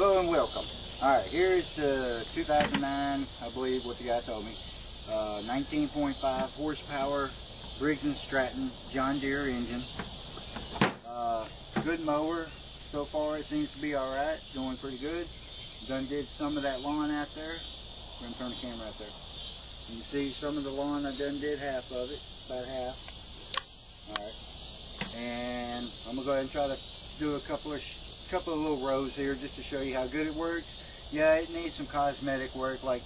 Hello and welcome. Alright, here's the 2009, I believe what the guy told me, 19.5 horsepower Briggs & Stratton John Deere engine. Good mower so far. It seems to be alright, going pretty good. Done did some of that lawn out there. We're going to turn the camera out there. You can see some of the lawn. I done did half of it, about half. Alright, and I'm going to go ahead and try to do a couple of little rows here just to show you how good it works. Yeah, it needs some cosmetic work, like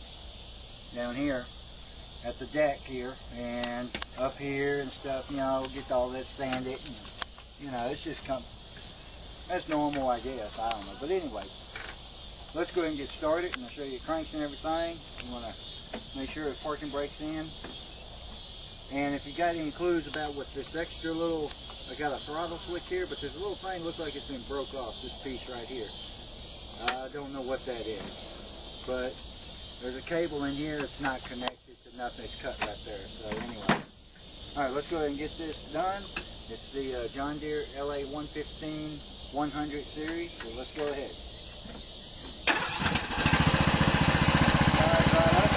down here at the deck here and up here and stuff, you know, get all that, sand it, and, you know, it's just that's normal, I guess. I don't know, but anyway, let's go ahead and get started, and I'll show you cranks and everything. You want to make sure the parking brake's in, and if you got any clues about what this extra little, I got a throttle switch here, but there's a little thing looks like it's been broke off, this piece right here. I don't know what that is, but there's a cable in here that's not connected to nothing. It's cut right there. So anyway, all right, let's go ahead and get this done. It's the John Deere LA 115 100 series, so let's go ahead. All right, right up.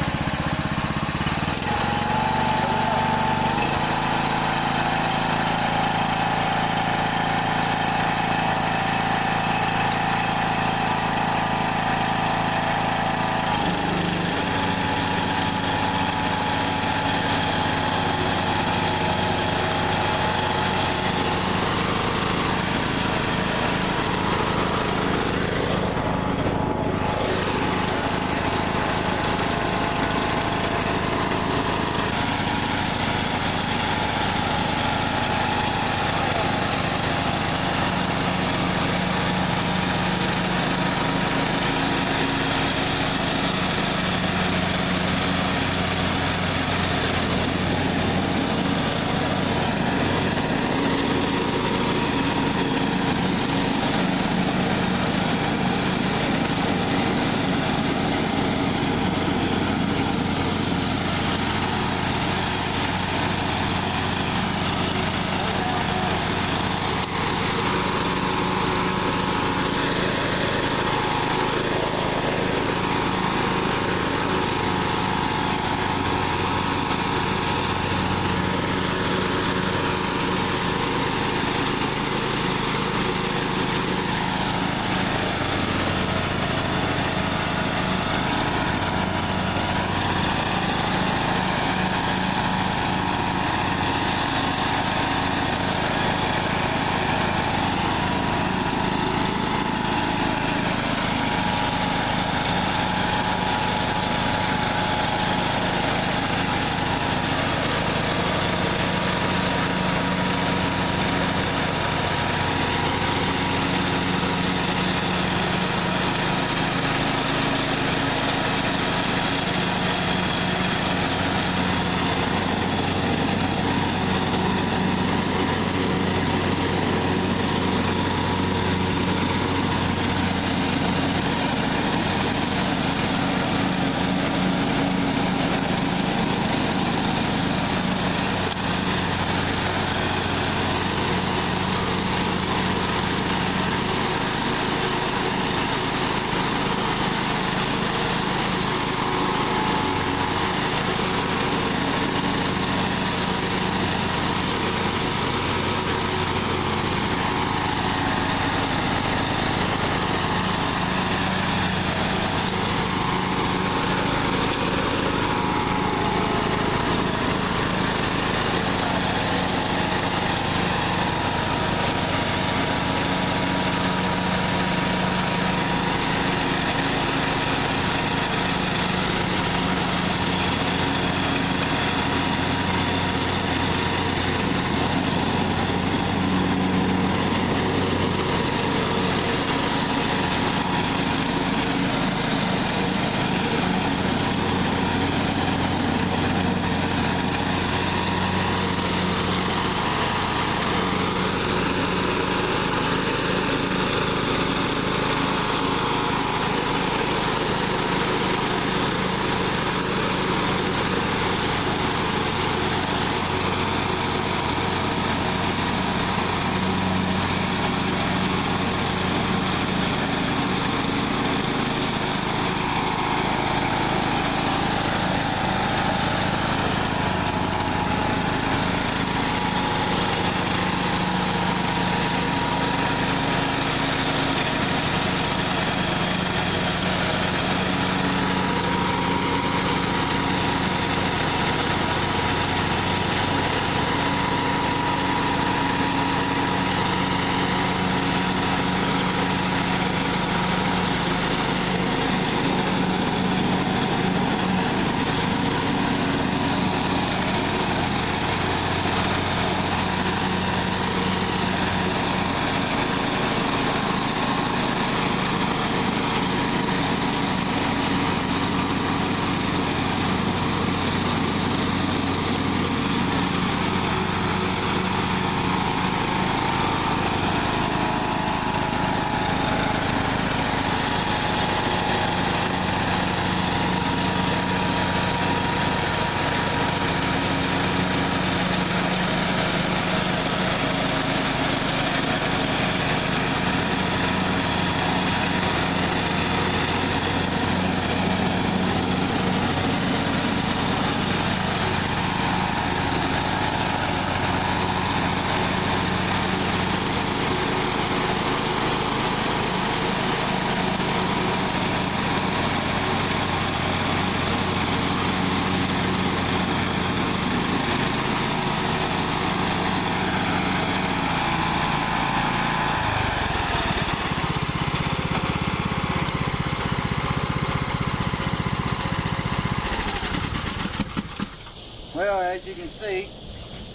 Well, as you can see,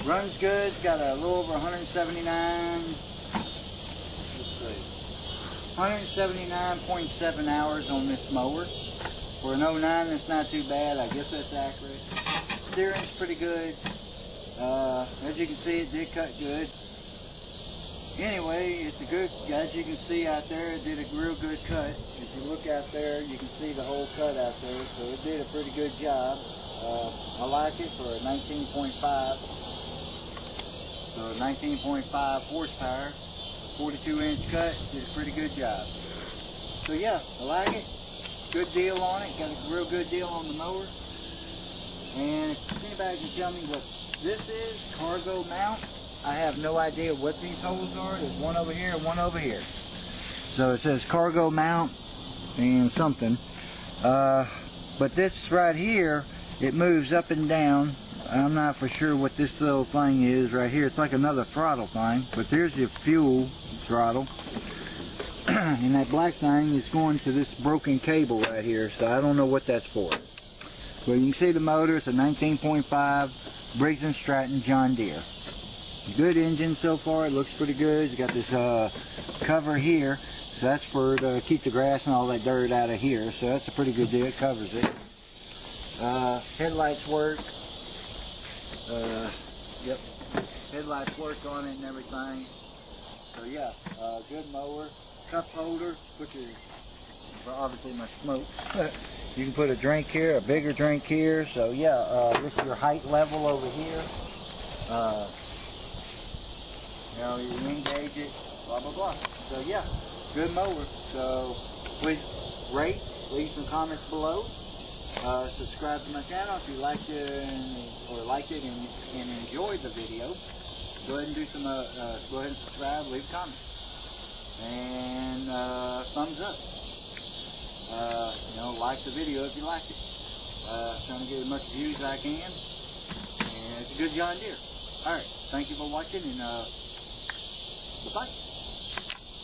runs good. It's got a little over 179. Let's see, 179.7 hours on this mower. For an 09, that's not too bad. I guess that's accurate. Steering's pretty good. As you can see, it did cut good. Anyway, it's a good, as you can see out there, it did a real good cut. If you look out there, you can see the whole cut out there. So it did a pretty good job. I like it for a 19.5. So 19.5 horsepower, 42-inch cut, did a pretty good job. So yeah, I like it. Good deal on it. Got a real good deal on the mower. And if anybody can tell me what this is, cargo mount, I have no idea what these holes are. There's one over here and one over here. So it says cargo mount and something. But this right here, it moves up and down. I'm not for sure what this little thing is right here. It's like another throttle thing. But there's your fuel throttle. And that black thing is going to this broken cable right here. So I don't know what that's for. But you can see the motor. It's a 19.5 Briggs & Stratton John Deere. Good engine so far. It looks pretty good. It's got this cover here, so that's for to keep the grass and all that dirt out of here. So that's a pretty good deal. It covers it. Headlights work. Yep, headlights work on it and everything. So yeah, good mower. Cup holder. Put your, well, obviously my smoke. You can put a drink here, a bigger drink here. So yeah, this is your height level over here. You know, you engage it, blah, blah, blah. So yeah, good mower. So please rate, leave some comments below. Subscribe to my channel if you liked it and enjoyed the video. Go ahead and do some, go ahead and subscribe, leave a comment. And thumbs up. You know, like the video if you liked it. Trying to get as much views as I can. And it's a good John Deere. Alright, thank you for watching and bye-bye.